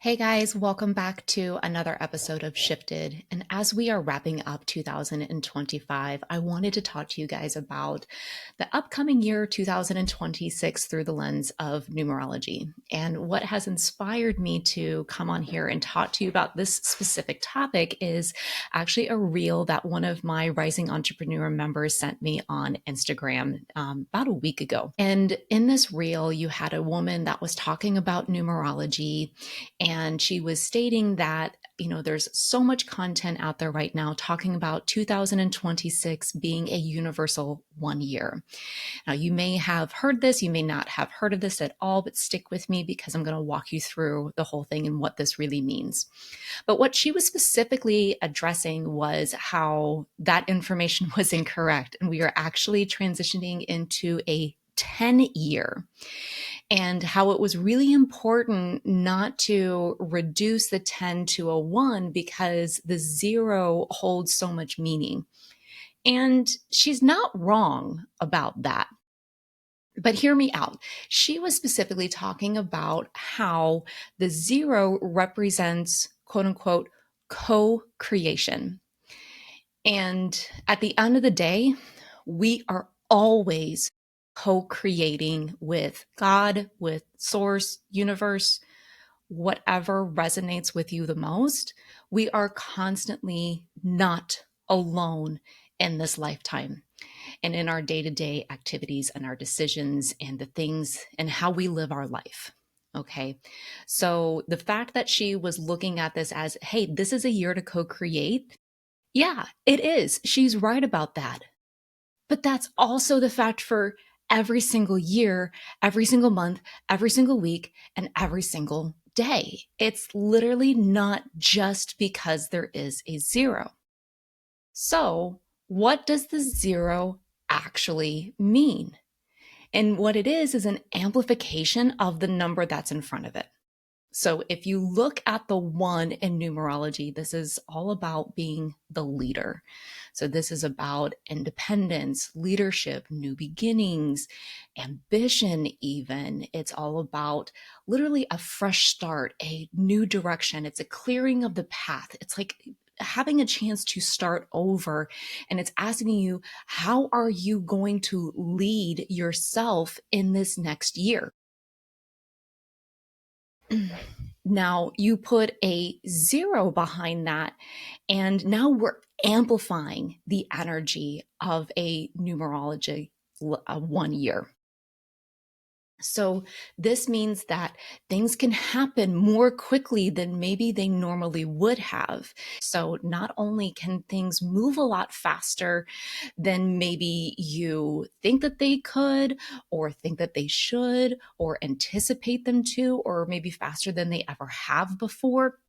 Hey guys, welcome back to another episode of Shifted. And as we are wrapping up 2025, I wanted to talk to you guys about the upcoming year 2026 through the lens of numerology. And what has inspired me to come on here and talk to you about this specific topic is actually a reel that one of my rising entrepreneur members sent me on Instagram about a week ago. And in this reel, you had a woman that was talking about numerology, and she was stating that, there's so much content out there right now talking about 2026 being a universal 1 year. Now, you may have heard this, you may not have heard of this at all, but stick with me because I'm going to walk you through the whole thing and what this really means. But what she was specifically addressing was how that information was incorrect. And we are actually transitioning into a 10-year, and how it was really important not to reduce the 10 to a 1 because the 0 holds so much meaning. And she's not wrong about that. But hear me out. She was specifically talking about how the 0 represents, quote unquote, co creation. And at the end of the day, we are always co creating with God, with source, universe, whatever resonates with you the most. We are constantly not alone in this lifetime and in our day to day activities and our decisions and the things and how we live our life. Okay. So the fact that she was looking at this as, hey, this is a year to co create. Yeah, it is. She's right about that. But that's also the fact for every single year, every single month, every single week, and every single day. It's literally not just because there is a 0. So, what does the 0 actually mean? And what it is an amplification of the number that's in front of it. So if you look at the 1 in numerology, this is all about being the leader. So this is about independence, leadership, new beginnings, ambition, even. It's all about literally a fresh start, a new direction. It's a clearing of the path. It's like having a chance to start over, and it's asking you, how are you going to lead yourself in this next year? Now you put a 0 behind that, and now we're amplifying the energy of a numerology 1 year. So this means that things can happen more quickly than maybe they normally would have. So not only can things move a lot faster than maybe you think that they could, or think that they should, or anticipate them to, or maybe faster than they ever have before,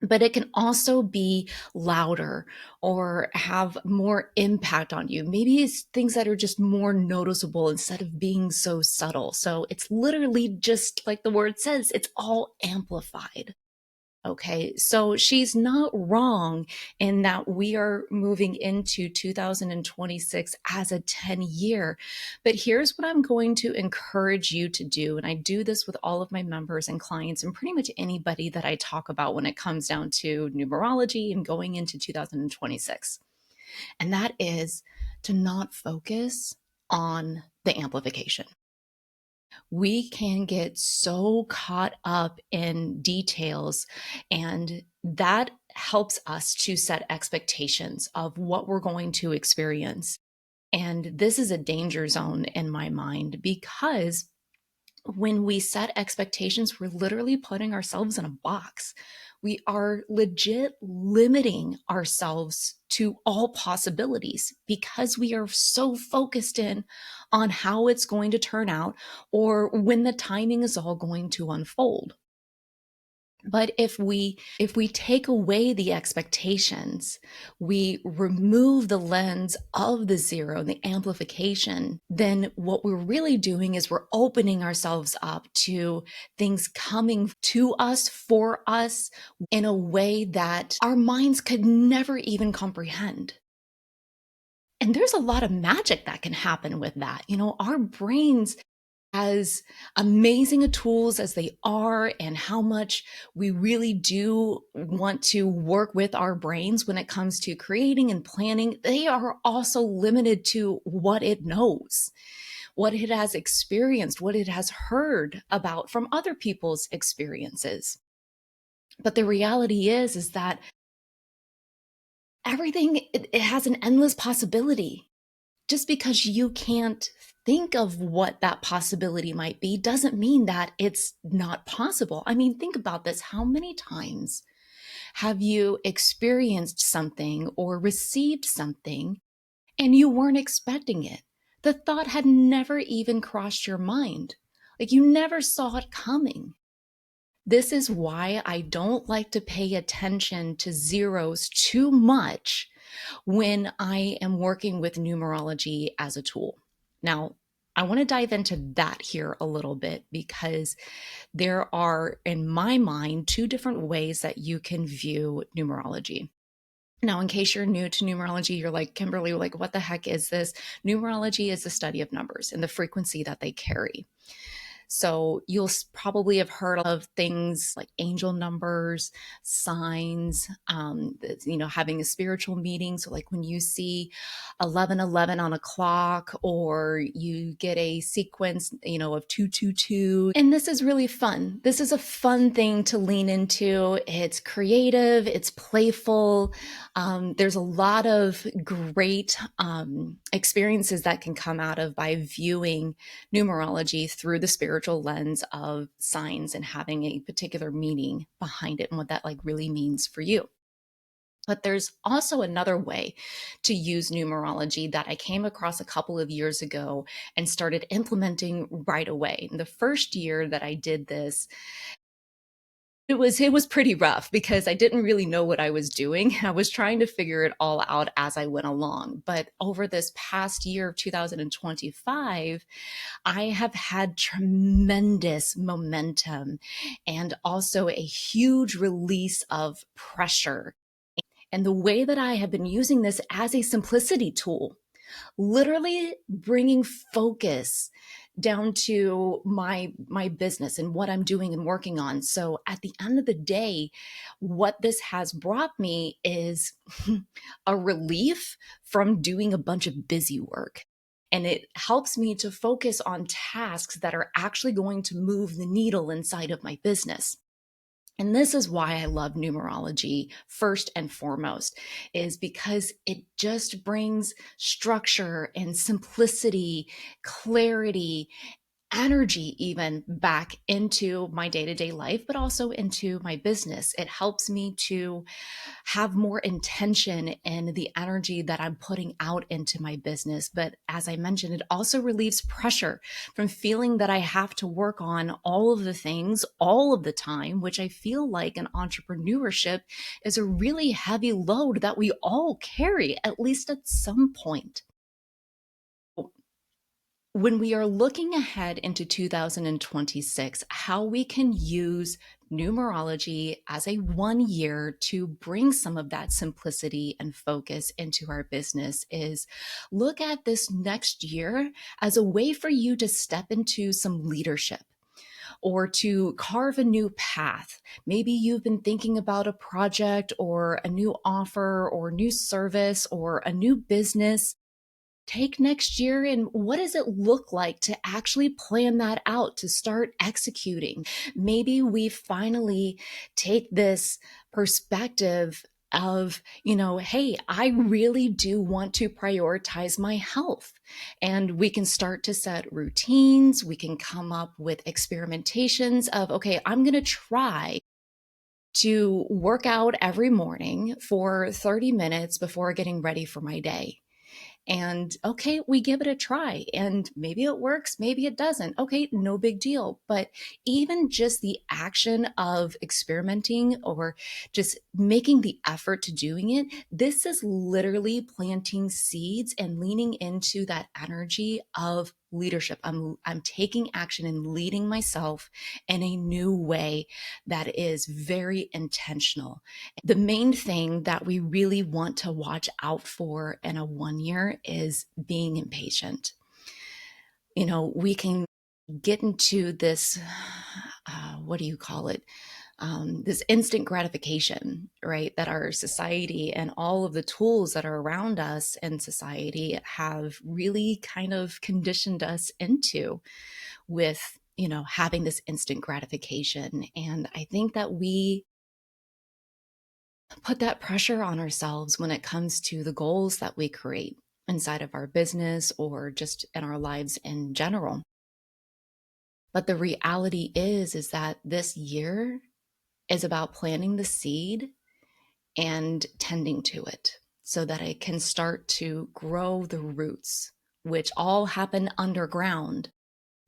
but it can also be louder or have more impact on you. Maybe it's things that are just more noticeable instead of being so subtle. So it's literally just like the word says, it's all amplified. Okay, so she's not wrong in that we are moving into 2026 as a 10-year. But here's what I'm going to encourage you to do. And I do this with all of my members and clients and pretty much anybody that I talk about when it comes down to numerology and going into 2026. And that is to not focus on the amplification. We can get so caught up in details, and that helps us to set expectations of what we're going to experience. And this is a danger zone in my mind because when we set expectations, we're literally putting ourselves in a box. We are legit limiting ourselves to all possibilities because we are so focused in on how it's going to turn out or when the timing is all going to unfold. But if we take away the expectations, we remove the lens of the 0, the amplification, then what we're really doing is we're opening ourselves up to things coming to us, for us, in a way that our minds could never even comprehend. And there's a lot of magic that can happen with that. Our brains As amazing a tools as they are, and how much we really do want to work with our brains when it comes to creating and planning, they are also limited to what it knows, what it has experienced, what it has heard about from other people's experiences. But the reality is that everything, it has an endless possibility. Just because you can't think of what that possibility might be doesn't mean that it's not possible. I mean, think about this. How many times have you experienced something or received something and you weren't expecting it? The thought had never even crossed your mind. Like, you never saw it coming. This is why I don't like to pay attention to zeros too much when I am working with numerology as a tool. Now, I want to dive into that here a little bit, because there are, in my mind, two different ways that you can view numerology. Now, in case you're new to numerology, you're like, Kimberly, like, what the heck is this? Numerology is the study of numbers and the frequency that they carry. So you'll probably have heard of things like angel numbers, signs, having a spiritual meeting. So like when you see 1111 on a clock, or you get a sequence, of 222. And this is really fun. This is a fun thing to lean into. It's creative, it's playful. There's a lot of great experiences that can come out of by viewing numerology through the spiritual lens of signs and having a particular meaning behind it and what that like really means for you. But there's also another way to use numerology that I came across a couple of years ago and started implementing right away. And the first year that I did this, it was pretty rough because I didn't really know what I was doing. I was trying to figure it all out as I went along. But over this past year of 2025, I have had tremendous momentum and also a huge release of pressure. And the way that I have been using this as a simplicity tool, literally bringing focus down to my business and what I'm doing and working on. So at the end of the day, what this has brought me is a relief from doing a bunch of busy work. And it helps me to focus on tasks that are actually going to move the needle inside of my business. And this is why I love numerology first and foremost, is because it just brings structure and simplicity, clarity, energy even back into my day-to-day life, but also into my business. It helps me to have more intention in the energy that I'm putting out into my business. But as I mentioned, it also relieves pressure from feeling that I have to work on all of the things all of the time, which I feel like in entrepreneurship is a really heavy load that we all carry, at least at some point. When we are looking ahead into 2026, how we can use numerology as a 1 year to bring some of that simplicity and focus into our business is look at this next year as a way for you to step into some leadership or to carve a new path. Maybe you've been thinking about a project or a new offer or new service or a new business. Take next year and what does it look like to actually plan that out, to start executing? Maybe we finally take this perspective of, hey, I really do want to prioritize my health. And we can start to set routines. We can come up with experimentations of, okay, I'm going to try to work out every morning for 30 minutes before getting ready for my day. And okay, we give it a try, and maybe it works, maybe it doesn't. Okay, no big deal. But even just the action of experimenting or just making the effort to doing it, this is literally planting seeds and leaning into that energy of leadership. I'm taking action and leading myself in a new way that is very intentional. The main thing that we really want to watch out for in a 1 year is being impatient. We can get into this, what do you call it? This instant gratification, right? That our society and all of the tools that are around us in society have really kind of conditioned us into, with, having this instant gratification. And I think that we put that pressure on ourselves when it comes to the goals that we create inside of our business or just in our lives in general. But the reality is that this year is about planting the seed and tending to it so that it can start to grow the roots, which all happen underground.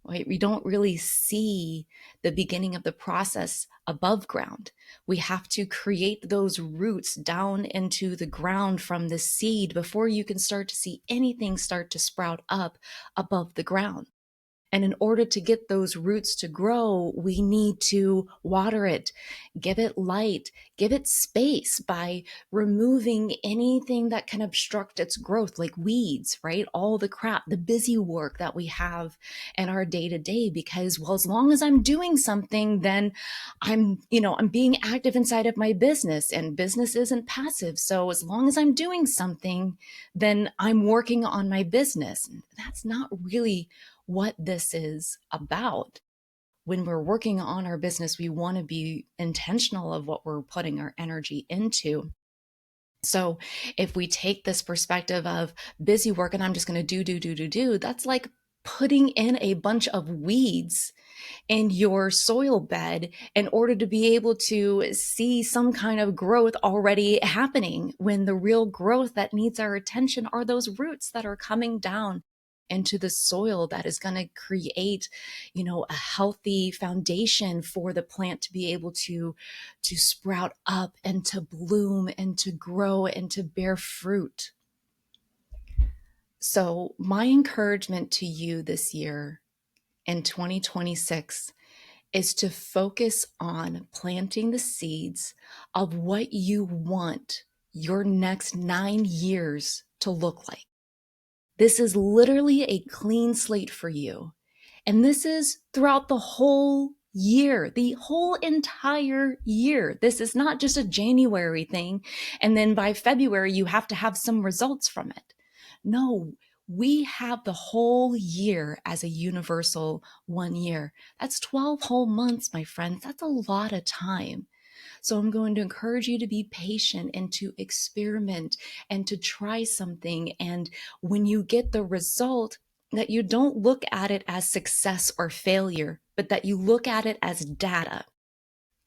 Right? We don't really see the beginning of the process above ground. We have to create those roots down into the ground from the seed before you can start to see anything start to sprout up above the ground. And in order to get those roots to grow, we need to water it, give it light, give it space by removing anything that can obstruct its growth, like weeds, right? All the crap, the busy work that we have in our day to day. Because, well, as long as I'm doing something, then I'm being active inside of my business, and business isn't passive. So as long as I'm doing something, then I'm working on my business. And that's not really what this is about. When we're working on our business, we want to be intentional of what we're putting our energy into. So if we take this perspective of busy work and I'm just going to do, that's like putting in a bunch of weeds in your soil bed in order to be able to see some kind of growth already happening, when the real growth that needs our attention are those roots that are coming down into the soil that is going to create, a healthy foundation for the plant to be able to sprout up and to bloom and to grow and to bear fruit. So my encouragement to you this year in 2026 is to focus on planting the seeds of what you want your next 9 years to look like. This is literally a clean slate for you. And this is throughout the whole year, the whole entire year. This is not just a January thing, and then by February, you have to have some results from it. No, we have the whole year as a universal 1 year. That's 12 whole months, my friends. That's a lot of time. So I'm going to encourage you to be patient and to experiment and to try something. And when you get the result, that you don't look at it as success or failure, but that you look at it as data.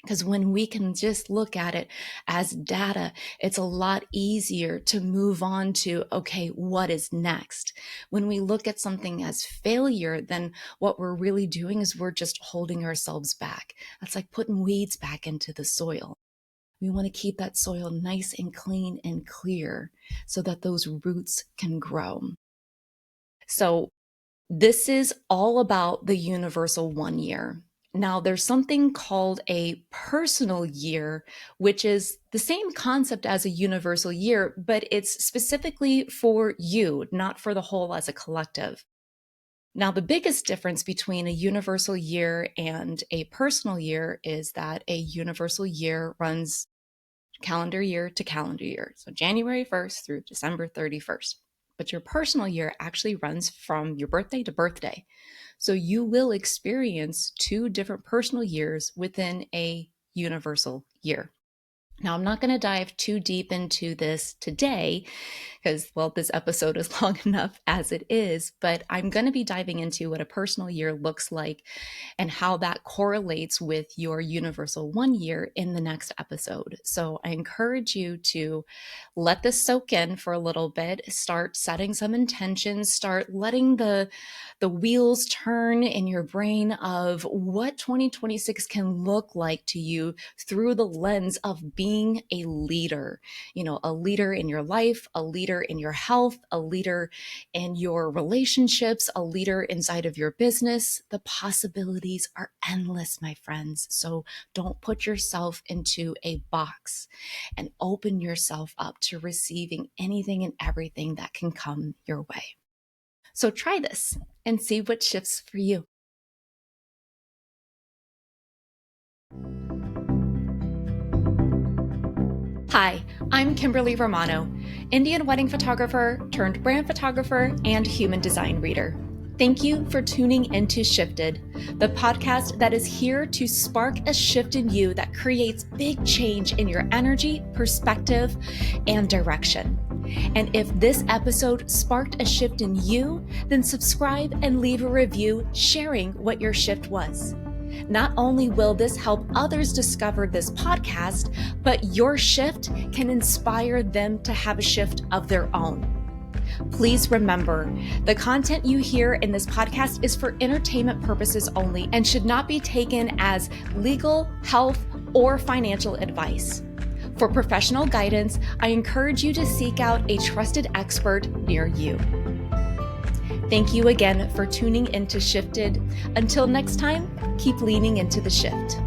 Because when we can just look at it as data, it's a lot easier to move on to, okay, what is next? When we look at something as failure, then what we're really doing is we're just holding ourselves back. That's like putting weeds back into the soil. We want to keep that soil nice and clean and clear so that those roots can grow. So this is all about the universal 1 year. Now, there's something called a personal year, which is the same concept as a universal year, but it's specifically for you, not for the whole as a collective. Now, the biggest difference between a universal year and a personal year is that a universal year runs calendar year to calendar year. So January 1st through December 31st. But your personal year actually runs from your birthday to birthday. So you will experience two different personal years within a universal year. Now, I'm not going to dive too deep into this today because, well, this episode is long enough as it is, but I'm going to be diving into what a personal year looks like and how that correlates with your universal 1 year in the next episode. So I encourage you to let this soak in for a little bit, start setting some intentions, start letting the wheels turn in your brain of what 2026 can look like to you through the lens of being a leader. A leader in your life, a leader in your health, a leader in your relationships, a leader inside of your business. The possibilities are endless, my friends. So don't put yourself into a box, and open yourself up to receiving anything and everything that can come your way. So try this and see what shifts for you. Hi, I'm Kimberly Romano, Indian wedding photographer turned brand photographer and human design reader. Thank you for tuning into Shifted, the podcast that is here to spark a shift in you that creates big change in your energy, perspective, and direction. And if this episode sparked a shift in you, then subscribe and leave a review sharing what your shift was. Not only will this help others discover this podcast, but your shift can inspire them to have a shift of their own. Please remember, the content you hear in this podcast is for entertainment purposes only and should not be taken as legal, health, or financial advice. For professional guidance, I encourage you to seek out a trusted expert near you. Thank you again for tuning into Shifted. Until next time, keep leaning into the shift.